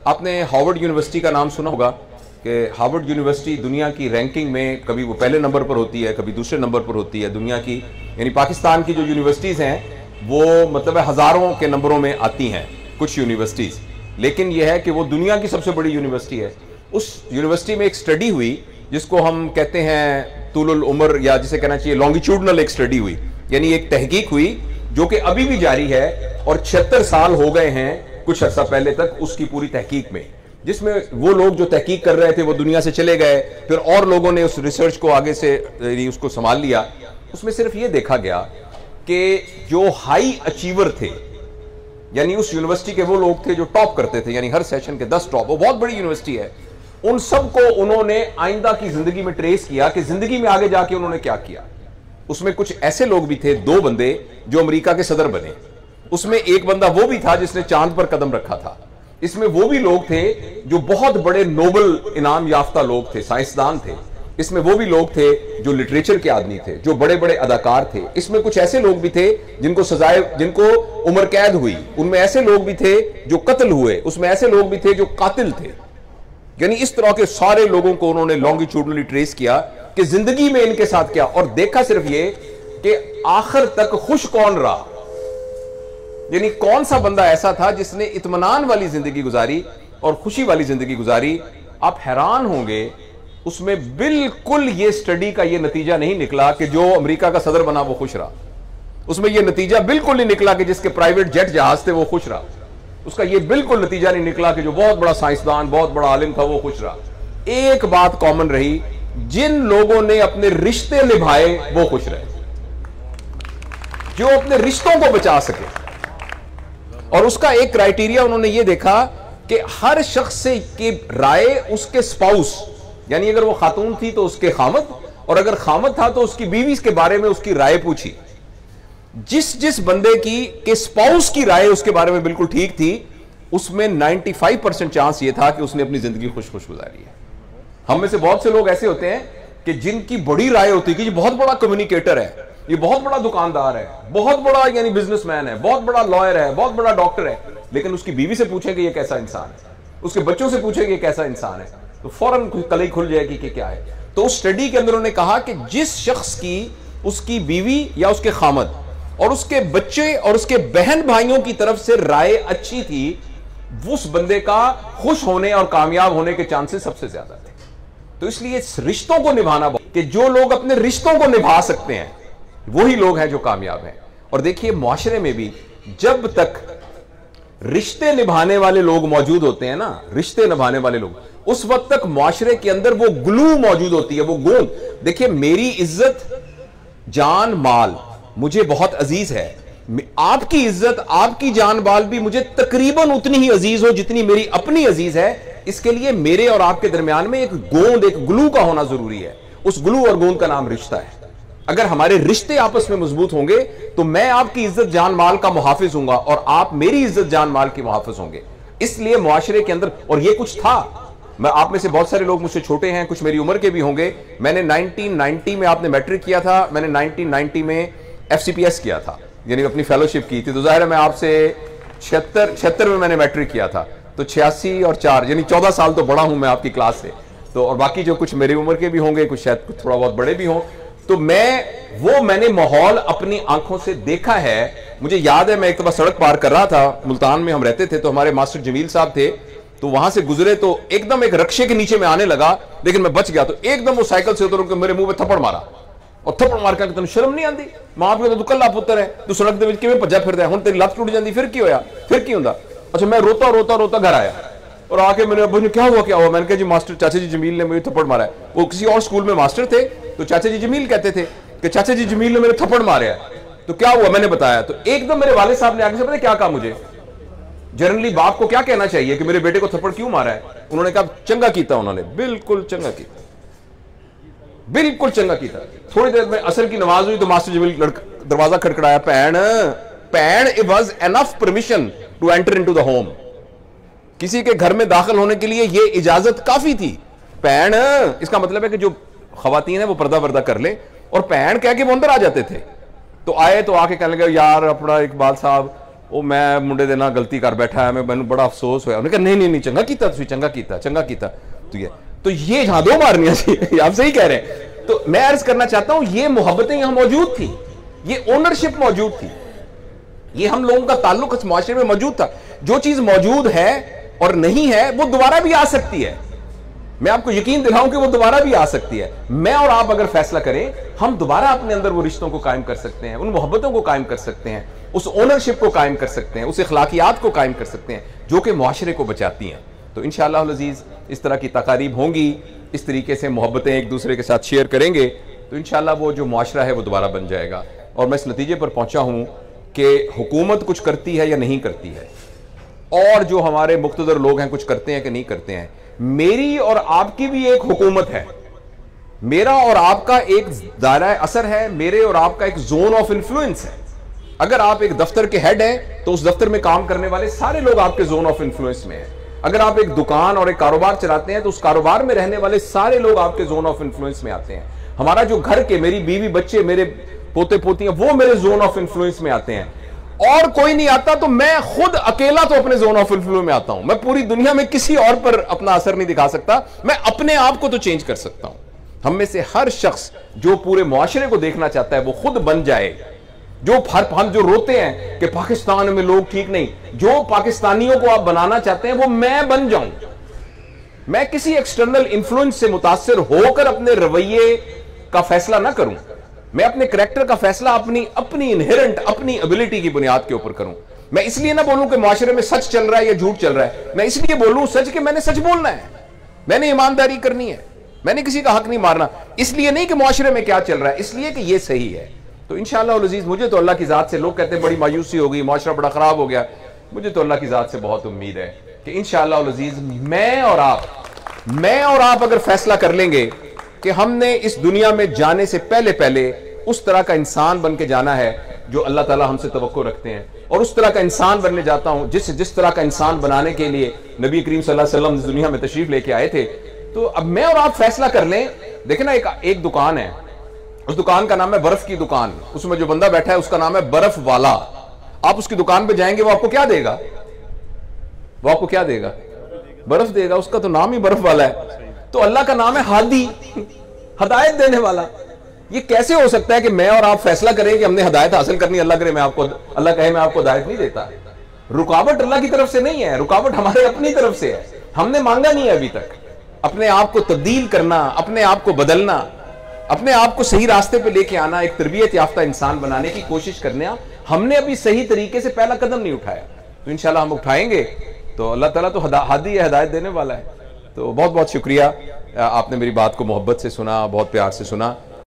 आपने Harvard university का नाम सुना होगा कि हार्वर्ड यूनिवर्सिटी दुनिया की रैंकिंग में कभी वो पहले नंबर पर होती है, कभी दूसरे नंबर पर होती है। दुनिया की यानी पाकिस्तान की जो यूनिवर्सिटीज़ हैं वो मतलब हज़ारों के नंबरों में आती हैं कुछ यूनिवर्सिटीज़, लेकिन यह है कि वो दुनिया की सबसे बड़ी यूनिवर्सिटी है। उस यूनिवर्सिटी में एक स्टडी हुई जिसको हम कहते हैं तुलुल उम्र, या जिसे कहना चाहिए लॉन्गिट्यूडनल एक स्टडी हुई, यानी एक तहकीक हुई जो कि अभी भी जारी है और 76 साल हो गए हैं कुछ अर्सा पहले तक उसकी पूरी तहकीक में, जिसमें वो लोग जो तहकीक कर रहे थे वो दुनिया से चले गए, फिर और लोगों ने उस रिसर्च को आगे से उसको संभाल लिया। उसमें सिर्फ ये देखा गया कि जो हाई अचीवर थे, यानी उस यूनिवर्सिटी के वो लोग थे जो टॉप करते थे, यानी हर सेशन के 10 टॉप, वो बहुत बड़ी यूनिवर्सिटी है, उन सबको उन्होंने आइंदा की जिंदगी में ट्रेस किया कि जिंदगी में आगे जाके उन्होंने क्या किया। उसमें कुछ ऐसे लोग भी थे, 2 बंदे जो अमेरिका के सदर बने, उसमें एक बंदा वो भी था जिसने चांद पर कदम रखा था, इसमें वो भी लोग थे जो बहुत बड़े नोबेल इनाम याफ्ता लोग थे, साइंसदान थे, इसमें वो भी लोग थे जो लिटरेचर के आदमी थे, जो बड़े बड़े अदाकार थे, इसमें कुछ ऐसे लोग भी थे जिनको सजाए, जिनको उम्र कैद हुई, उनमें ऐसे लोग भी थे जो कत्ल हुए, उसमें ऐसे लोग भी थे जो कातिल थे। यानी इस तरह के सारे लोगों को उन्होंने लॉन्गिट्यूडनली ट्रेस किया कि जिंदगी में इनके साथ क्या, और देखा सिर्फ ये कि आखिर तक खुश कौन रहा, यानी कौन सा बंदा ऐसा था जिसने इत्मीनान वाली जिंदगी गुजारी और खुशी वाली जिंदगी गुजारी। आप हैरान होंगे, उसमें बिल्कुल ये स्टडी का ये नतीजा नहीं निकला कि जो अमेरिका का सदर बना वो खुश रहा। उसमें ये नतीजा बिल्कुल नहीं निकला कि जिसके प्राइवेट जेट जहाज थे वो खुश रहा। उसका ये बिल्कुल नतीजा नहीं निकला कि जो बहुत बड़ा साइंसदान, बहुत बड़ा आलिम था वो खुश रहा। एक बात कॉमन रही, जिन लोगों ने अपने रिश्ते निभाए वो खुश रहे, जो अपने रिश्तों को बचा सके। और उसका एक क्राइटेरिया उन्होंने ये देखा कि हर शख्स से की राय उसके स्पाउस, यानी अगर वो खातून थी तो उसके खामद, और अगर खामद था तो उसकी बीवी के बारे में उसकी राय पूछी। जिस जिस बंदे की के स्पाउस की राय उसके बारे में बिल्कुल ठीक थी, उसमें 95% चांस ये था कि उसने अपनी जिंदगी खुश खुश गुजारी है। हम में से बहुत से लोग ऐसे होते हैं कि जिनकी बड़ी राय होती है कि ये बहुत बड़ा कम्युनिकेटर है, ये बहुत बड़ा दुकानदार है, बहुत बड़ा यानी बिजनेसमैन है, बहुत बड़ा लॉयर है, बहुत बड़ा डॉक्टर है, लेकिन उसकी बीवी से पूछेंगे ये कैसा इंसान है, उसके बच्चों से पूछेंगे ये कैसा इंसान है, तो फौरन कलई खुल जाएगी कि क्या है। तो उस स्टडी के अंदर उन्होंने कहा कि जिस शख्स की उसकी बीवी या उसके खामद और उसके बच्चे और उसके बहन भाइयों की तरफ से राय अच्छी थी, उस बंदे का खुश होने और कामयाब होने के चांसेस सबसे ज्यादा थे। तो इसलिए रिश्तों को निभाना, कि जो लोग अपने रिश्तों को निभा सकते हैं वही लोग हैं जो कामयाब हैं। और देखिए मुआशरे में भी जब तक रिश्ते निभाने वाले लोग मौजूद होते हैं ना, रिश्ते निभाने वाले लोग, उस वक्त तक मुआशरे के अंदर वो ग्लू मौजूद होती है, वो गोंद। देखिए मेरी इज्जत, जान माल मुझे बहुत अजीज है, आपकी इज्जत, आपकी जान माल भी मुझे तकरीबन उतनी ही अजीज हो जितनी मेरी अपनी अजीज है। इसके लिए मेरे और आपके दरमियान में एक गोंद, एक ग्लू का होना जरूरी है। उस ग्लू और गोंद का नाम रिश्ता है। अगर हमारे रिश्ते आपस में मजबूत होंगे तो मैं आपकी इज्जत जान माल का मुहाफिज हूंगा और आप मेरी इज्जत जान माल के मुहाफिज होंगे। इसलिए मुआशरे के अंदर, और ये कुछ था, मैं आप में से बहुत सारे लोग मुझसे छोटे हैं, कुछ मेरी उम्र के भी होंगे। मैंने 1990 में, आपने मैट्रिक किया था, मैंने 1990 में FCPS किया था, यानी अपनी फेलोशिप की थी। तो जाहिर है मैं आपसे 76 में मैंने मैट्रिक किया था, तो 86 और 4 यानी 14 साल तो बड़ा हूं मैं आपकी क्लास से। तो और बाकी जो कुछ मेरी उम्र के भी होंगे, कुछ शायद कुछ थोड़ा बहुत बड़े भी हों। तो मैंने माहौल अपनी आंखों से देखा है। मुझे याद है मैं एक दफा सड़क पार कर रहा था, मुल्तान में हम रहते थे, तो हमारे मास्टर जमील साहब थे, तो वहां से गुजरे तो एकदम एक रक्शे के नीचे में आने लगा, लेकिन मैं बच गया। तो एकदम वो साइकिल से उतर के मेरे मुंह पे थप्पड़ मारा, और थप्पड़ मार के तेन शर्म नहीं आती, मां प्यो तो कल्ला पुत्र है, तू सड़क दे विच किवें भज्जा फिरदा है, हुण तेरी लत्त टूट जाती, फिर की होया, फिर की हुंदा। अच्छा मैं रोता रोता रोता घर आया और आके मेरे अब्बू ने क्या हुआ, मैंने कहा जी मास्टर चाचा जी जमील ने मुझे थप्पड़ मारा है। वो किसी और स्कूल में मास्टर थे, तो चाचा जी जमील कहते थे कि चाचा जी जमील ने मेरे थप्पड़ मारे है। तो क्या हुआ, मैंने बताया। तो एकदम मेरे वाले साहब ने आगे से पता क्या कहा मुझे, जनरली बाप को क्या कहना चाहिए कि मेरे बेटे को थप्पड़ क्यों मारा है। उन्होंने कहा चंगा कीता, उन्होंने बिल्कुल चंगा कीता, बिल्कुल चंगा कीता। थोड़ी देर में असर की नमाज हुई तो मास्टर जमील दरवाजा खड़खड़ाया, पैन it was enough permission to enter into the home. किसी के घर में दाखिल होने के लिए यह इजाजत काफी थी। पैन इसका मतलब है कि जो खवातीन है वो पर्दा वर्दा कर ले, और पैन कह के वो अंदर आ जाते थे। तो आए तो आके कहने लगे यार अपना इकबाल साहब वो मैं मुंडे दे नाल गलती कर बैठा है, मैं बड़ा अफसोस होया। उन्होंने कहा नहीं नहीं नहीं, चंगा कीता तुसीं, चंगा कीता, चंगा कीता। तो ये जहां दो मारनियां सी, आप सही कह रहे हैं। तो मैं अर्ज करना चाहता हूं, ये मोहब्बतें यहां मौजूद थी, ये ओनरशिप मौजूद थी, ये हम लोगों का ताल्लुक इस माशरे में मौजूद था। जो चीज मौजूद है और नहीं है वो दोबारा भी आ सकती है। मैं आपको यकीन दिलाऊं कि वो दोबारा भी आ सकती है। मैं और आप अगर फैसला करें, हम दोबारा अपने अंदर वो रिश्तों को कायम कर सकते हैं, उन मोहब्बतों को कायम कर सकते हैं, उस ओनरशिप को कायम कर सकते हैं, उस इखलाकियात को कायम कर सकते हैं जो कि मुआशरे को बचाती हैं। तो इंशाअल्लाह अज़ीज़ इस तरह की तकारीब होंगी, इस तरीके से मोहब्बतें एक दूसरे के साथ शेयर करेंगे तो इंशाअल्लाह वो जो मुआशरा है वो दोबारा बन जाएगा। और मैं इस नतीजे पर पहुंचा हूं कि हुकूमत कुछ करती है या नहीं करती है, और जो हमारे मुख्तदर लोग हैं कुछ करते हैं कि नहीं करते हैं। मेरी और आपकी भी एक हुकूमत है, मेरा और आपका एक दायरा असर है, मेरे और आपका एक जोन ऑफ इन्फ्लुएंस है। अगर आप एक दफ्तर के हेड हैं तो उस दफ्तर में काम करने वाले सारे लोग आपके जोन ऑफ इन्फ्लुएंस में हैं। अगर आप एक दुकान और एक कारोबार चलाते हैं तो उस कारोबार में रहने वाले सारे लोग आपके जोन ऑफ इन्फ्लुएंस में आते हैं। हमारा जो घर के, मेरी बीवी बच्चे, मेरे पोते पोतियां, वो मेरे जोन ऑफ इन्फ्लुएंस में आते हैं। और कोई नहीं आता तो मैं खुद अकेला तो अपने जोन ऑफ इन्फ्लुएंस में आता हूं। मैं पूरी दुनिया में किसी और पर अपना असर नहीं दिखा सकता, मैं अपने आप को तो चेंज कर सकता हूं। हम में से हर शख्स जो पूरे मुआशरे को देखना चाहता है वो खुद बन जाए। हम जो रोते हैं कि पाकिस्तान में लोग ठीक नहीं, जो पाकिस्तानियों को आप बनाना चाहते हैं वो मैं बन जाऊं। मैं किसी एक्सटर्नल इन्फ्लुएंस से मुतासिर होकर अपने रवैये का फैसला ना करूं, मैं अपने करैक्टर का फैसला अपनी इनहेरेंट अपनी एबिलिटी की बुनियाद के ऊपर करूं। मैं इसलिए ना बोलूं कि मुआशरे में सच चल रहा है या झूठ चल रहा है, मैं इसलिए बोलूं सच कि मैंने सच बोलना है, मैंने ईमानदारी करनी है, मैंने किसी का हक नहीं मारना। इसलिए नहीं कि मुआशरे में क्या चल रहा है, इसलिए कि ये सही है। तो इंशाअल्लाह अज़ीज़ मुझे तो अल्लाह की ज़ात से, लोग कहते हैं बड़ी मायूसी हो गई, मुआशरा बड़ा ख़राब हो गया, मुझे तो अल्लाह की ज़ात से बहुत उम्मीद है कि इंशाअल्लाह अज़ीज़ मैं और आप अगर फैसला कर लेंगे कि हमने इस दुनिया में जाने से पहले उस तरह का इंसान बन के जाना है जो अल्लाह ताला हमसे तवक्को रखते हैं, और उस तरह का इंसान बनने जाता हूं जिस तरह का इंसान बनाने के लिए नबी करीम सल्लल्लाहु अलैहि वसल्लम इस दुनिया में तशरीफ लेके आए थे। तो अब मैं और आप फैसला कर लें। देखें ना, एक दुकान है, उस दुकान का नाम है बर्फ की दुकान, उसमें जो बंदा बैठा है उसका नाम है बर्फ वाला। आप उसकी दुकान पे जाएंगे, वो आपको क्या देगा? वो आपको क्या देगा? बर्फ देगा, उसका तो नाम ही बर्फ वाला है। तो अल्लाह का नाम है हादी, हदायत देने वाला। ये कैसे हो सकता है कि मैं और आप फैसला करें कि हमने हदायत हासिल करनी, अल्लाह कहे मैं आपको हदायत नहीं देता। रुकावट अल्लाह की तरफ से नहीं है, रुकावट हमारे अपनी तरफ से है। हमने मांगा नहीं है अभी तक। अपने आप को तब्दील करना, अपने आप को बदलना, अपने आप को सही रास्ते पे लेके आना, एक तरबियत याफ्ता इंसान बनाने की कोशिश करना, हमने अभी सही तरीके से पहला कदम नहीं उठाया। तो इंशाल्लाह हम उठाएंगे तो अल्लाह ताला तो हादी है, हदायत देने वाला है। तो बहुत बहुत शुक्रिया, आपने मेरी बात को मोहब्बत से सुना, बहुत प्यार से सुना।